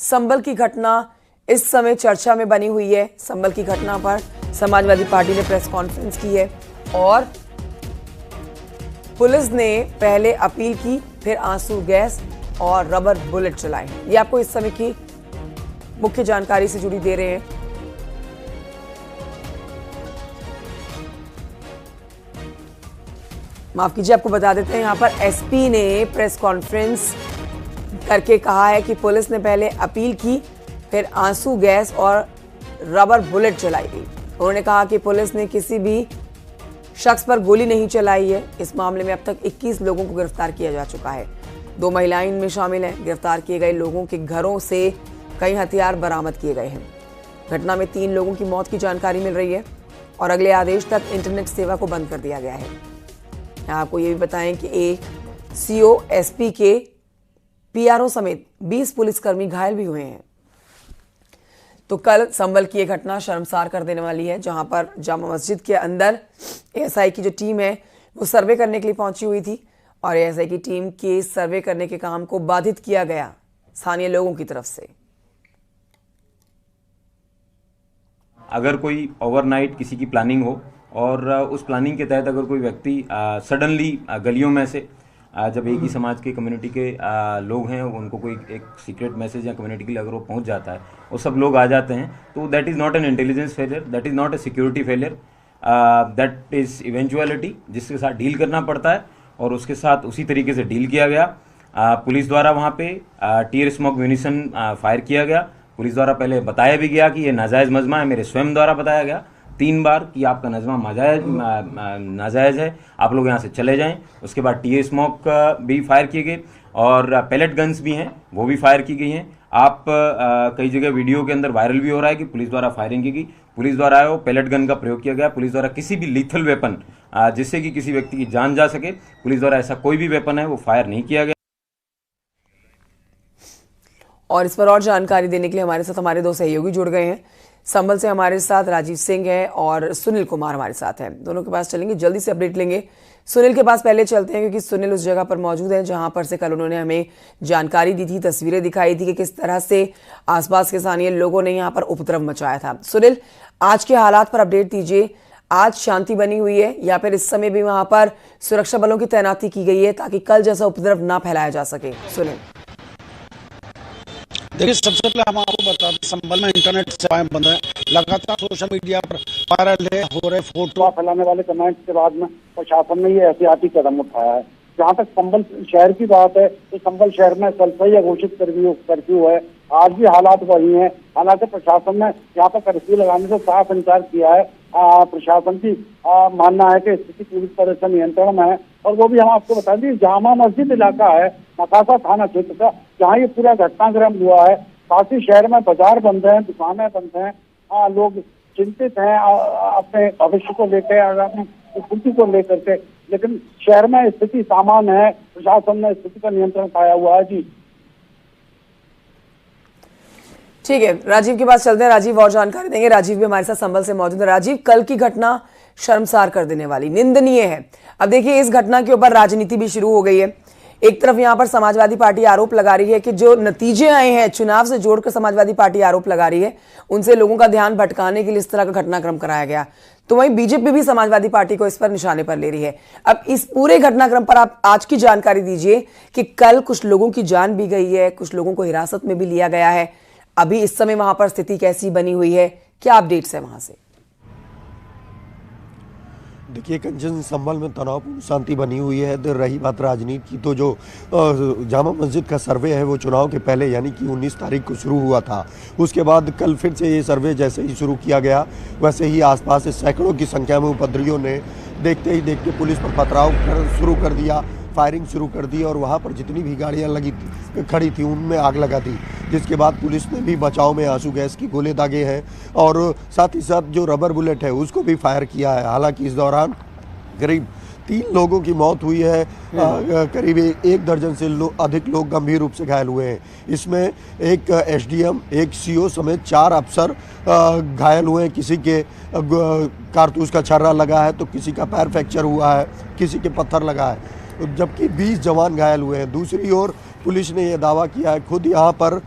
संभल की घटना इस समय चर्चा में बनी हुई है। संभल की घटना पर समाजवादी पार्टी ने प्रेस कॉन्फ्रेंस की है और पुलिस ने पहले अपील की, फिर आंसू गैस और रबर बुलेट चलाए। ये आपको इस समय की मुख्य जानकारी से जुड़ी दे रहे हैं। माफ कीजिए, आपको बता देते हैं, यहां पर एसपी ने प्रेस कॉन्फ्रेंस करके कहा है कि पुलिस ने पहले अपील की, फिर आंसू गैस और रबर बुलेट चलाई गई। उन्होंने कहा कि पुलिस ने किसी भी शख्स पर गोली नहीं चलाई है। इस मामले में अब तक 21 लोगों को गिरफ्तार किया जा चुका है। 2 महिलाएं इनमें शामिल हैं। गिरफ्तार किए गए लोगों के घरों से कई हथियार बरामद किए गए हैं। घटना में 3 लोगों की मौत की जानकारी मिल रही है और अगले आदेश तक इंटरनेट सेवा को बंद कर दिया गया है। आपको ये भी बताएं कि एक सीओ, एसपी के पीआरओ समेत 20 पुलिसकर्मी घायल भी हुए हैं। तो कल संभल की ये घटना शर्मसार कर देने वाली है, जहां पर जामा मस्जिद के अंदर एएसआई की जो टीम है वो सर्वे करने के लिए पहुंची हुई थी और एएसआई की टीम के सर्वे करने के काम को बाधित किया गया स्थानीय लोगों की तरफ से। अगर कोई ओवरनाइट किसी की प्लानिंग हो और उस प्लानिंग के तहत अगर कोई व्यक्ति सडनली गलियों में से जब एक ही समाज के कम्युनिटी के लोग हैं, उनको कोई एक सीक्रेट मैसेज या कम्युनिटी के लिए अगर वो पहुंच जाता है और सब लोग आ जाते हैं, तो that is not an intelligence failure, that is not a security failure, that is eventuality जिसके साथ डील करना पड़ता है और उसके साथ उसी तरीके से डील किया गया। पुलिस द्वारा वहाँ पे टीयर स्मोक म्यूनिशन फायर किया गया। पुलिस द्वारा पहले बताया भी गया कि ये नाजायज़ मजमा है, मेरे स्वयं द्वारा बताया गया 3 बार कि आपका नजमा नाजायज़ है, आप लोग यहाँ से चले जाएं। उसके बाद टीयर स्मोक भी फायर किए गए और पैलेट गन्स भी हैं, वो भी फायर की गई हैं। आप कई जगह वीडियो के अंदर वायरल भी हो रहा है कि पुलिस द्वारा फायरिंग की गई। पुलिस द्वारा आया वो पैलेट गन का प्रयोग किया गया। पुलिस द्वारा किसी भी लीथल वेपन जिससे कि किसी व्यक्ति की जान जा सके, पुलिस द्वारा ऐसा कोई भी वेपन है वो फायर नहीं किया गया। और इस पर और जानकारी देने के लिए हमारे साथ हमारे 2 सहयोगी जुड़ गए हैं। संभल से हमारे साथ राजीव सिंह है और सुनील कुमार हमारे साथ हैं। दोनों के पास चलेंगे, जल्दी से अपडेट लेंगे। सुनील के पास पहले चलते हैं क्योंकि सुनील उस जगह पर मौजूद है जहां पर से कल उन्होंने हमें जानकारी दी थी, तस्वीरें दिखाई थी कि किस तरह से आसपास के स्थानीय लोगों ने यहां पर उपद्रव मचाया था। सुनील, आज के हालात पर अपडेट दीजिए। आज शांति बनी हुई है या फिर इस समय भी वहां पर सुरक्षा बलों की तैनाती की गई है ताकि कल जैसा उपद्रव ना फैलाया जा सके? सुनील, देखिए, सबसे पहले हम आपको बता दें, संभल में इंटरनेट सेवाएं बंद है। लगातार सोशल मीडिया पर वायरल हो रहे फोटो फैलाने वाले कमेंट्स के बाद में प्रशासन ने ये एहतियाती कदम उठाया है। जहाँ तक संभल शहर की बात है तो संभल शहर में कल से ही घोषित कर्फ्यू है। आज भी हालात वही हैं। हालांकि प्रशासन ने यहाँ पर कर्फ्यू लगाने से साफ इनकार किया है। प्रशासन की मानना है कि स्थिति पूरी तरह से नियंत्रण में है और वो भी हम आपको बता दें, जामा मस्जिद इलाका है मकासा थाना क्षेत्र का, जहाँ ये पूरा घटनाक्रम हुआ है। साथ ही शहर में बाजार बंद हैं, दुकानें बंद हैं, लोग चिंतित हैं अपने भविष्य को लेकर, आगामी स्थिति को लेकर के। लेकिन शहर में स्थिति सामान्य है, प्रशासन ने स्थिति का नियंत्रण पाया हुआ है। जी ठीक है, राजीव के पास चलते हैं। राजीव और जानकारी देंगे। राजीव भी हमारे साथ संभल से मौजूद है। राजीव, कल की घटना शर्मसार कर देने वाली, निंदनीय है। अब देखिए, इस घटना के ऊपर राजनीति भी शुरू हो गई है। एक तरफ यहां पर समाजवादी पार्टी आरोप लगा रही है कि जो नतीजे आए हैं चुनाव से जोड़कर समाजवादी पार्टी आरोप लगा रही है, उनसे लोगों का ध्यान भटकाने के लिए इस तरह का घटनाक्रम कराया गया। तो वहीं बीजेपी भी समाजवादी पार्टी को इस पर निशाने पर ले रही है। अब इस पूरे घटनाक्रम पर आप आज की जानकारी दीजिए कि कल कुछ लोगों की जान भी गई है, कुछ लोगों को हिरासत में भी लिया गया है। अभी इस समय वहां पर स्थिति कैसी बनी हुई है, क्या अपडेट्स है वहां से? देखिए कंचन, संभल में तनावपूर्ण शांति बनी हुई है। रही बात राजनीति की, तो जो जामा मस्जिद का सर्वे है वो चुनाव के पहले यानी कि 19 तारीख को शुरू हुआ था। उसके बाद कल फिर से ये सर्वे जैसे ही शुरू किया गया, वैसे ही आसपास से सैकड़ों की संख्या में उपद्रवियों ने देखते ही देखते पुलिस पर पथराव शुरू कर दिया, फायरिंग शुरू कर दी और वहाँ पर जितनी भी गाड़ियाँ खड़ी थी उनमें आग लगा दी। जिसके बाद पुलिस ने भी बचाव में आंसू गैस की गोले दागे हैं और साथ ही साथ जो रबर बुलेट है उसको भी फायर किया है। हालांकि इस दौरान करीब 3 लोगों की मौत हुई है, करीब 1 दर्जन से अधिक लोग गंभीर रूप से घायल हुए हैं। इसमें एक एसडीएम, एक सीओ समेत 4 अफसर घायल हुए हैं। किसी के कारतूस का छर्रा लगा है तो किसी का पैर फ्रैक्चर हुआ है, किसी के पत्थर लगा है। जबकि 20 जवान घायल हुए हैं। दूसरी ओर पुलिस ने यह दावा किया है, खुद यहाँ पर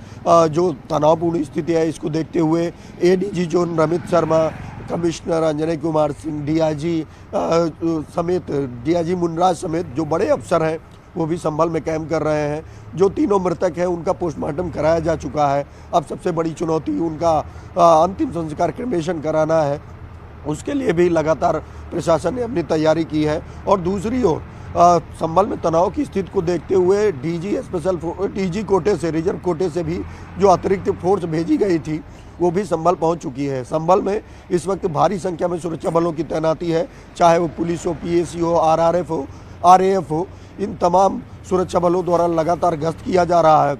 जो तनावपूर्ण स्थिति है इसको देखते हुए ADG zone Ramit Sharma, commissioner Anjay Kumar Singh, DIG समेत डीआईजी मुनराज समेत जो बड़े अफसर हैं वो भी संभल में कैंप कर रहे हैं। जो तीनों मृतक हैं उनका पोस्टमार्टम कराया जा चुका है। अब सबसे बड़ी चुनौती उनका अंतिम संस्कार क्रेमेशन कराना है, उसके लिए भी लगातार प्रशासन ने अपनी तैयारी की है। और दूसरी ओर संभल में तनाव की स्थिति को देखते हुए डीजी कोटे से, रिजर्व कोटे से भी जो अतिरिक्त फोर्स भेजी गई थी वो भी संभल पहुंच चुकी है। संभल में इस वक्त भारी संख्या में सुरक्षा बलों की तैनाती है, चाहे वो पुलिस हो, पीएसी हो, आरआरएफ हो, आरएएफ हो। इन तमाम सुरक्षा बलों द्वारा लगातार गश्त किया जा रहा है।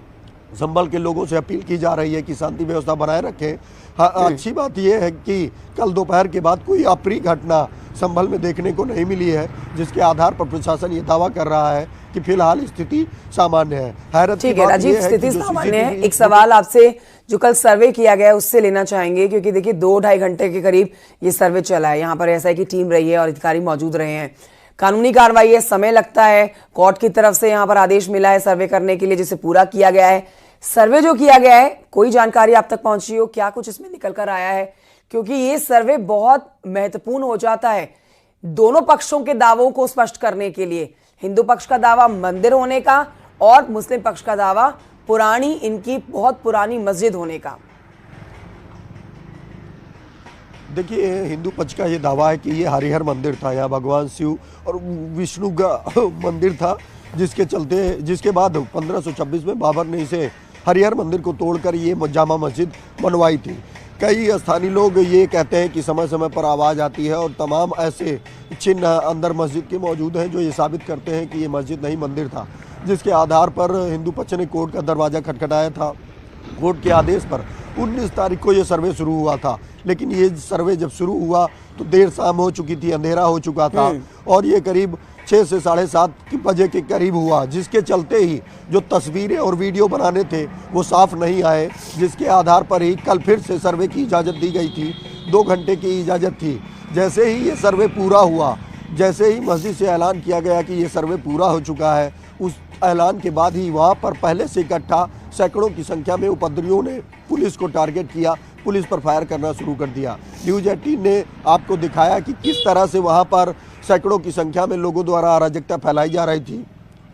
संभल के लोगों से अपील की जा रही है कि शांति व्यवस्था बनाए रखें। अच्छी बात यह है कि कल दोपहर के बाद कोई अप्रिय घटना संभल में देखने को नहीं मिली है, जिसके आधार पर प्रशासन ये दावा कर रहा है कि फिलहाल स्थिति सामान्य है। हैरत की बात राजीव, यह है स्थिति कि सामान्य है। एक सवाल आपसे जो कल सर्वे किया गया है उससे लेना चाहेंगे, क्योंकि देखिए 2-2.5 घंटे के करीब ये सर्वे चला है। यहाँ पर एसआई की टीम रही है और अधिकारी मौजूद रहे हैं। कानूनी कार्रवाई है, समय लगता है, कोर्ट की तरफ से यहाँ पर आदेश मिला है सर्वे करने के लिए, जिसे पूरा किया गया है। सर्वे जो किया गया है, कोई जानकारी आप तक पहुंची हो, क्या कुछ इसमें निकल कर आया है? क्योंकि ये सर्वे बहुत महत्वपूर्ण हो जाता है दोनों पक्षों के दावों को स्पष्ट करने के लिए। हिंदू पक्ष का दावा मंदिर होने का और मुस्लिम पक्ष का दावा पुरानी, इनकी बहुत पुरानी मस्जिद होने का। देखिए, हिंदू पक्ष का ये दावा है कि ये हरिहर मंदिर था, यहाँ भगवान शिव और विष्णु का मंदिर था, जिसके बाद 1526 में बाबर ने इसे हरिहर मंदिर को तोड़कर ये जामा मस्जिद बनवाई थी। कई स्थानीय लोग ये कहते हैं कि समय समय पर आवाज़ आती है और तमाम ऐसे चिन्ह अंदर मस्जिद के मौजूद हैं जो ये साबित करते हैं कि ये मस्जिद नहीं मंदिर था, जिसके आधार पर हिंदू पक्ष ने कोर्ट का दरवाज़ा खटखटाया था। कोर्ट के आदेश पर 19 तारीख को ये सर्वे शुरू हुआ था, लेकिन ये सर्वे जब शुरू हुआ तो देर शाम हो चुकी थी, अंधेरा हो चुका था और ये करीब 6 से 7:30 बजे के करीब हुआ, जिसके चलते ही जो तस्वीरें और वीडियो बनाने थे वो साफ नहीं आए, जिसके आधार पर ही कल फिर से सर्वे की इजाज़त दी गई थी। 2 घंटे की इजाज़त थी। जैसे ही ये सर्वे पूरा हुआ, जैसे ही मस्जिद से ऐलान किया गया कि ये सर्वे पूरा हो चुका है, उस ऐलान के बाद ही वहाँ पर पहले से इकट्ठा सैकड़ों की संख्या में उपद्रवियों ने पुलिस को टारगेट किया, पुलिस पर फायर करना शुरू कर दिया। न्यूज़ 18 ने आपको दिखाया कि किस तरह से वहाँ पर सैकड़ों की संख्या में लोगों द्वारा अराजकता फैलाई जा रही थी,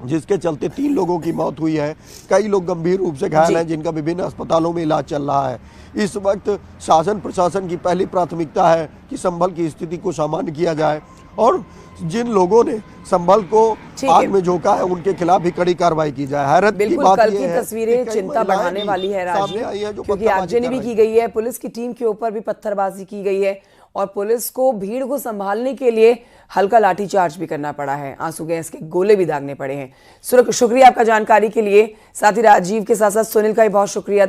जिसके चलते 3 लोगों की मौत हुई है। कई लोग गंभीर रूप से घायल हैं, जिनका विभिन्न अस्पतालों में इलाज चल रहा है। इस वक्त शासन प्रशासन की पहली प्राथमिकता है कि संभल की स्थिति को सामान्य किया जाए और जिन लोगों ने संभल को आग में झोंका है उनके खिलाफ भी कड़ी कार्रवाई की जाए। हैरत की बात कल यह की है तस्वीरें चिंता बढ़ाने वाली है राजीव, क्योंकि आगजनी भी की गई है, पुलिस की टीम के ऊपर भी पत्थरबाजी की गई है और पुलिस को भीड़ को संभालने के लिए हल्का लाठीचार्ज भी करना पड़ा है, आंसू गैस के गोले भी दागने पड़े हैं। शुक्रिया आपका जानकारी के लिए। साथ ही राजीव के साथ साथ सुनील का भी बहुत शुक्रिया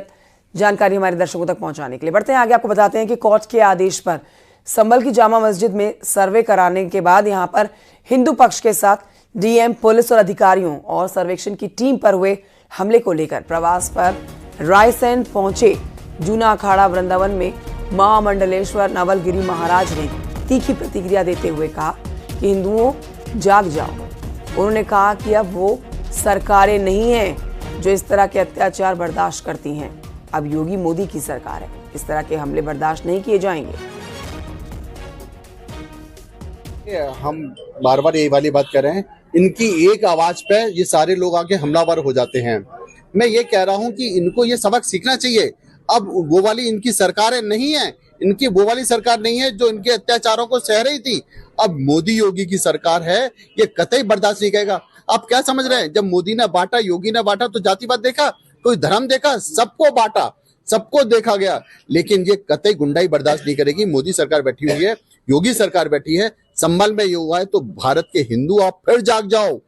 जानकारी हमारे दर्शकों तक पहुंचाने के लिए। बढ़ते हैं आगे, आपको बताते हैं कि कोर्ट के आदेश पर संभल की जामा मस्जिद में सर्वे कराने के बाद यहां पर हिंदू पक्ष के साथ डीएम, पुलिस और अधिकारियों और सर्वेक्षण की टीम पर हुए हमले को लेकर प्रवास पर रायसेन पहुंचे जूना अखाड़ा वृंदावन में महामंडलेश्वर नवलगिरी महाराज ने तीखी प्रतिक्रिया देते हुए कहा कि हिंदुओं जाग जाओ। उन्होंने कहा कि अब वो सरकारें नहीं हैं जो इस तरह के अत्याचार बर्दाश्त करती हैं, अब योगी मोदी की सरकार है, इस तरह के हमले बर्दाश्त नहीं किए जाएंगे। हम बार बार यही वाली बात कर रहे हैं, इनकी एक आवाज पे ये सारे लोग आके हमलावर हो जाते हैं। मैं ये कह रहा हूं कि इनको ये सबक सीखना चाहिए। अब वो वाली इनकी सरकारें नहीं है, इनकी वो वाली सरकार नहीं है जो इनके अत्याचारों को सह रही थी। अब मोदी योगी की सरकार है, ये कतई बर्दाश्त नहीं करेगा। आप क्या समझ रहे हैं, जब मोदी ने बांटा, योगी ने बांटा तो जातिवाद देखा, कोई धर्म देखा? सबको बांटा, सबको देखा गया, लेकिन ये कतई गुंडाई बर्दाश्त नहीं करेगी। मोदी सरकार बैठी हुई है, योगी सरकार बैठी है। संभल में ये हुआ है तो भारत के हिंदू आप फिर जाग जाओ।